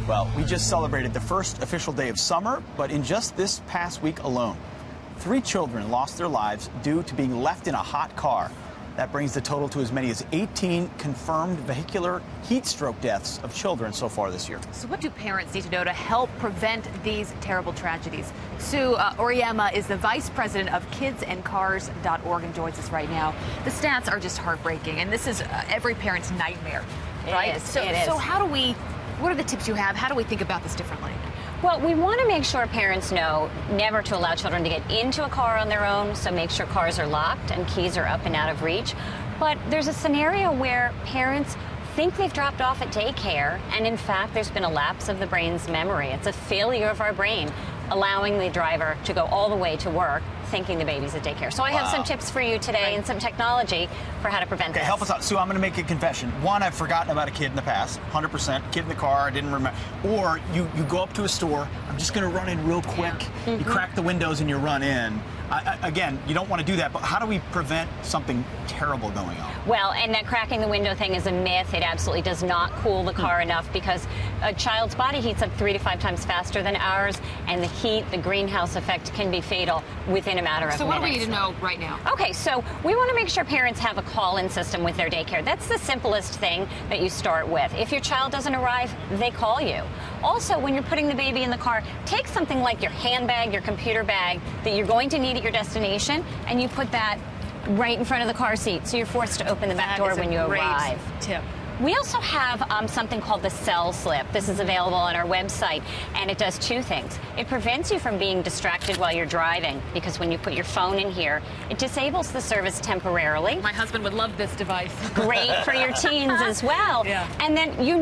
Well, we just celebrated the first official day of summer, but in just this past week alone, 3 children lost their lives due to being left in a hot car. That brings the total to as many as 18 confirmed vehicular heat stroke deaths of children so far this year. So what do parents need to know to help prevent these terrible tragedies? Sue Auriemma is the vice president of kidsandcars.org and joins us right now. The stats are just heartbreaking, and this is every parent's nightmare, right? It is. So what are the tips you have? How do we think about this differently? Well, we want to make sure parents know never to allow children to get into a car on their own, so make sure cars are locked and keys are up and out of reach. But there's a scenario where parents think they've dropped off at daycare, and in fact, there's been a lapse of the brain's memory. It's a failure of our brain, allowing the driver to go all the way to work thinking the baby's at daycare. So I have some tips for you today and some technology for how to prevent this. Help us out. Sue, I'm going to make a confession. One, I've forgotten about a kid in the past, 100%. Kid in the car, I didn't remember. Or you go up to a store, I'm just going to run in real quick. Yeah. You crack the windows and you run in. Again, you don't want to do that, but how do we prevent something terrible going on? Well, and that cracking the window thing is a myth. It absolutely does not cool the car enough, because a child's body heats up 3 to 5 times faster than ours, and the heat, the greenhouse effect, can be fatal within a matter of minutes. So what do we need to know right now? Okay, so we want to make sure parents have a call-in system with their daycare. That's the simplest thing that you start with. If your child doesn't arrive, they call you. Also, when you're putting the baby in the car, take something like your handbag, your computer bag that you're going to need at your destination, and you put that right in front of the car seat, so you're forced to open the back door when you arrive. Tip. We also have something called the cell slip. This is available on our website, and it does 2 things. It prevents you from being distracted while you're driving, because when you put your phone in here, it disables the service temporarily. My husband would love this device. Great for your teens as well. Yeah. And then you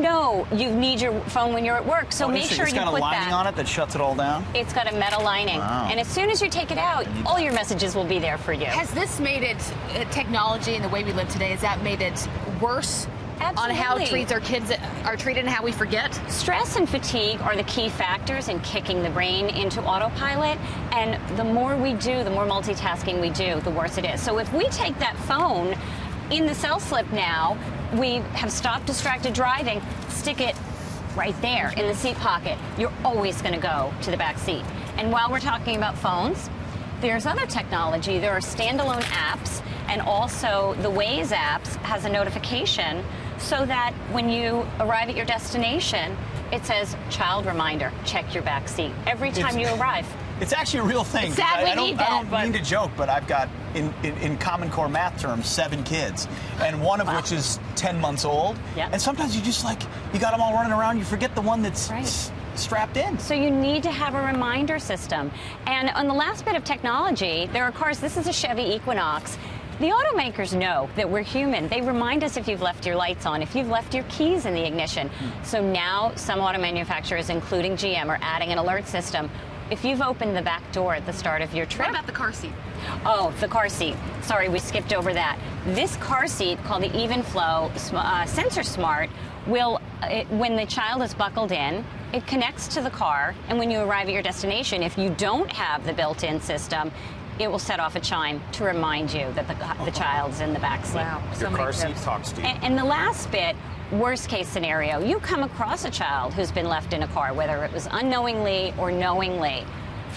need your phone when you're at work, so make sure you put that. It's got a lining on it that shuts it all down? It's got a metal lining. Wow. And as soon as you take it out, all your messages will be there for you. Has this made it, technology and the way we live today, has that made it worse? Absolutely. On how our kids are treated and how we forget? Stress and fatigue are the key factors in kicking the brain into autopilot, and the more we do, the more multitasking we do, the worse it is. So if we take that phone in the cell slip now, we have stopped distracted driving, stick it right there in the seat pocket. You're always going to go to the back seat. And while we're talking about phones, there's other technology. There are standalone apps, and also the Waze apps has a notification so that when you arrive at your destination, it says, child reminder, check your back seat every time you arrive. It's actually a real thing. Sadly, I don't mean to joke, but I've got, in Common Core math terms, 7 kids, and one of which is 10 months old. Yep. And sometimes you just you got them all running around, you forget the one that's strapped in. So you need to have a reminder system. And on the last bit of technology, there are cars, this is a Chevy Equinox. The automakers know that we're human. They remind us if you've left your lights on, if you've left your keys in the ignition. So now some auto manufacturers, including GM, are adding an alert system. If you've opened the back door at the start of your trip. What about the car seat? Oh, the car seat. Sorry, we skipped over that. This car seat, called the Even Flow Sensor Smart, will, when the child is buckled in, it connects to the car, and when you arrive at your destination, if you don't have the built-in system, it will set off a chime to remind you that the child's in the back seat. Wow. Your car seat talks to you. And the last bit, worst case scenario, you come across a child who's been left in a car, whether it was unknowingly or knowingly.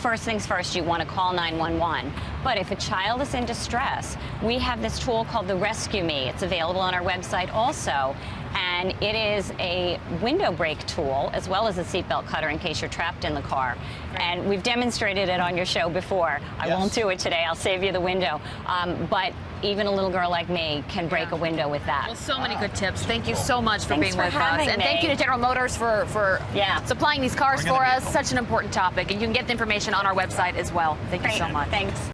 First things first, you want to call 911. But if a child is in distress, we have this tool called the Rescue Me. It's available on our website also. And it is a window brake tool as well as a seatbelt cutter in case you're trapped in the car. And we've demonstrated it on your show before. I won't do it today. I'll save you the window. But even a little girl like me can break a window with that. Well, so many good tips. Thank you so much for being with us. And thank you to General Motors for supplying these cars for us. Such an important topic. And you can get the information on our website as well. Thank you so much. Thanks.